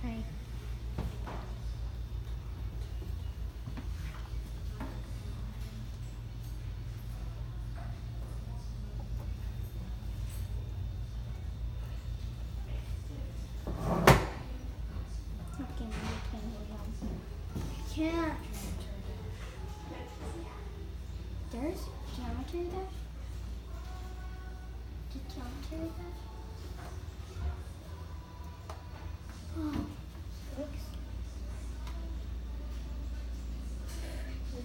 Hey. Okay, now you can go down. I can't. There's geometry there? Did geometry there? Oh, fix.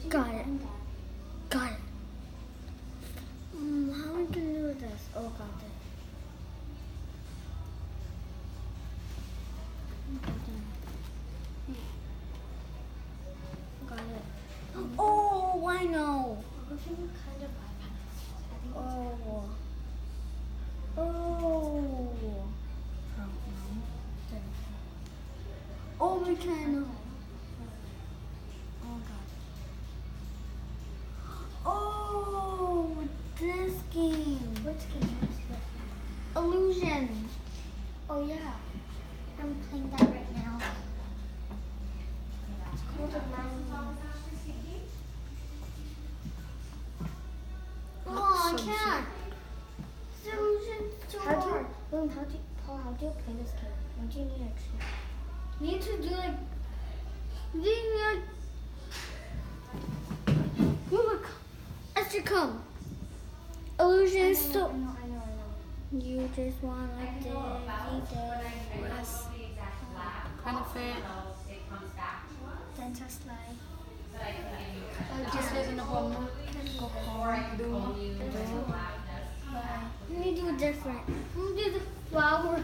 Got it. Got it. How am I gonna do this? Oh, got it. Got it. Oh, I know. Oh. Oh. Oh, we can. Oh, God. Oh, this game. What game is this? Illusion. Oh yeah, I'm playing that right now. It's called Illusion. Oh, I can't. Illusion so How do hard. you, Paul, how do you play this game? What do you need to You need to do like. You need like. Look. Esther, come. Illusion is so. I know. You just want like this. Us. Kind of fit. Dentist life. Just listen to one. Go home. Do. You need to do it different. You need to do the flower.